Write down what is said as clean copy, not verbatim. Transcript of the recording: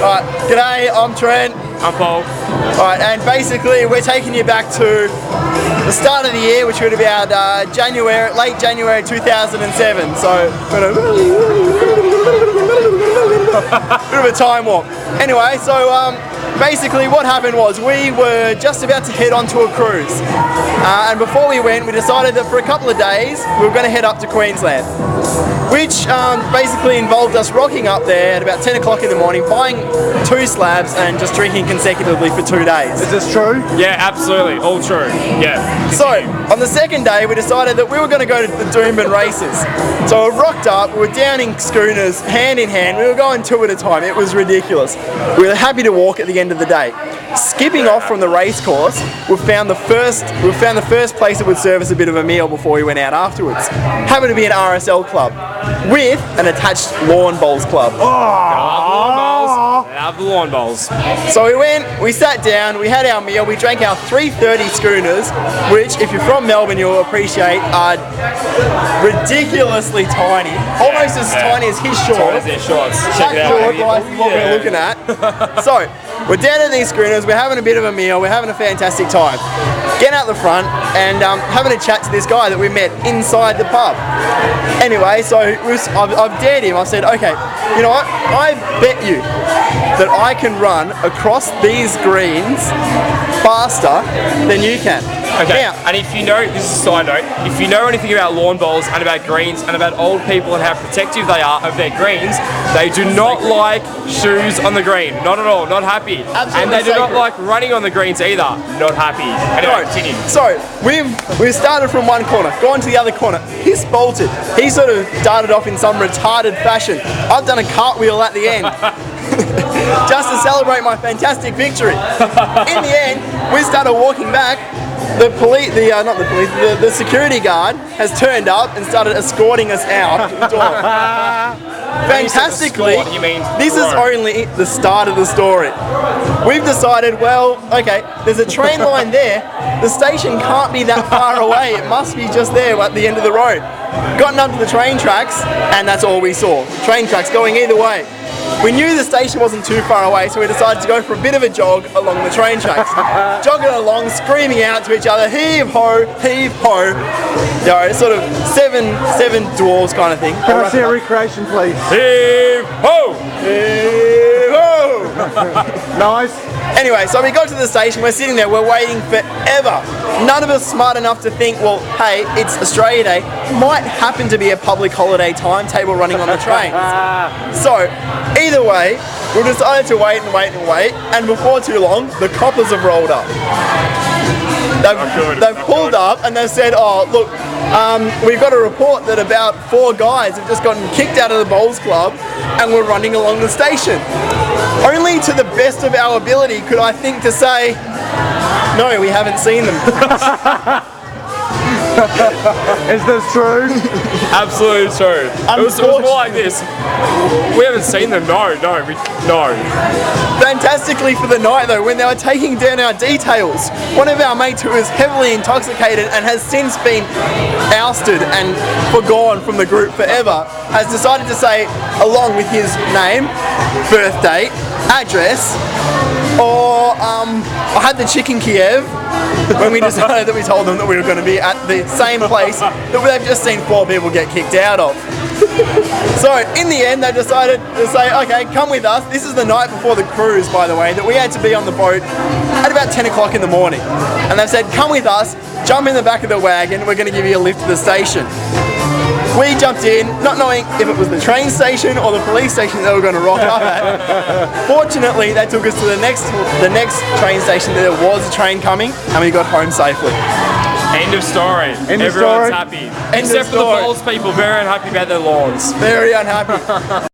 Alright, g'day, I'm Trent. I'm Paul. Alright, and basically we're taking you back to the start of the year, which would have been late January 2007. So, bit of a time warp. Anyway, so basically what happened was we were just about to head onto a cruise. And before we went, we decided that for a couple of days we were going to head up to Queensland. Which basically involved us rocking up there at about 10 o'clock in the morning, buying 2 slabs and just drinking consecutively for 2 days. Is this true? Yeah, absolutely. All true. Yeah. So, on the second day, we decided that we were going to go to the Doomben races. So we rocked up, we were downing schooners hand in hand, we were going 2 at a time. It was ridiculous. We were happy to walk at the end of the day. Skipping off from the race course, we found the first place that would serve us a bit of a meal before we went out afterwards. Happened to be an RSL club with an attached lawn bowls club. Love the lawn bowls. So we went, we sat down, we had our meal, we drank our 330 schooners, which if you're from Melbourne you'll appreciate are ridiculously tiny. Almost as tiny as his shorts. Check it out. What we're looking at. So, we're down at these schooners, we're having a bit of a meal, we're having a fantastic time. Getting out the front and having a chat to this guy that we met inside the pub. Anyway, so I've dared him, I said, okay, you know what, I bet you that I can run across these greens faster than you can. Okay, now, and if you know, this is a side note, if you know anything about lawn bowls and about greens and about old people and how protective they are of their greens, they do not like shoes on the green. Not at all, not happy. Absolutely and they do not sacred. like running on the greens either. Not happy. Anyway, continue. So, we've started from one corner, gone to the other corner. He's bolted. He sort of started off in some retarded fashion. I've done a cartwheel at the end. Just to celebrate my fantastic victory. In the end, we started walking back. The security guard has turned up and started escorting us out the door. Fantastically, this is only the start of the story. We've decided, well, okay, there's a train line there. The station can't be that far away. It must be just there at the end of the road. Gotten up to the train tracks, and that's all we saw. Train tracks going either way. We knew the station wasn't too far away, so we decided to go for a bit of a jog along the train tracks. Jogging along, screaming out to each other, heave ho, heave ho. You know, sort of seven dwarves kind of thing. Can I see a recreation, please? Heave ho! Heave ho! Nice. Anyway, so we got to the station, we're sitting there, we're waiting forever. None of us smart enough to think, well, hey, it's Australia Day, might happen to be a public holiday timetable running on the trains. So, either way, we decided to wait and wait and wait, and before too long, the coppers have rolled up. They've pulled up and they've said, oh, look, we've got a report that about 4 guys have just gotten kicked out of the bowls club and we're running along the station. Only to the best of our ability could I think to say, no, we haven't seen them. Is this true? Absolutely true. It was more like this. We haven't seen them. No. Fantastically for the night though, when they were taking down our details, one of our mates who was heavily intoxicated and has since been ousted and forgone from the group forever, has decided to say, along with his name, birth date, address, or I had the chicken Kiev when we decided that we told them that we were going to be at the same place that they've just seen 4 people get kicked out of. So in the end they decided to say, okay, come with us. This is the night before the cruise, by the way, that we had to be on the boat at about 10 o'clock in the morning. And they've said, come with us, jump in the back of the wagon, we're going to give you a lift to the station. We jumped in, not knowing if it was the train station or the police station they were going to rock up at. Fortunately, they took us to the next train station. There was a train coming, and we got home safely. End of story. Everyone's happy. Except for the bowls people, very unhappy about their lawns. Very unhappy.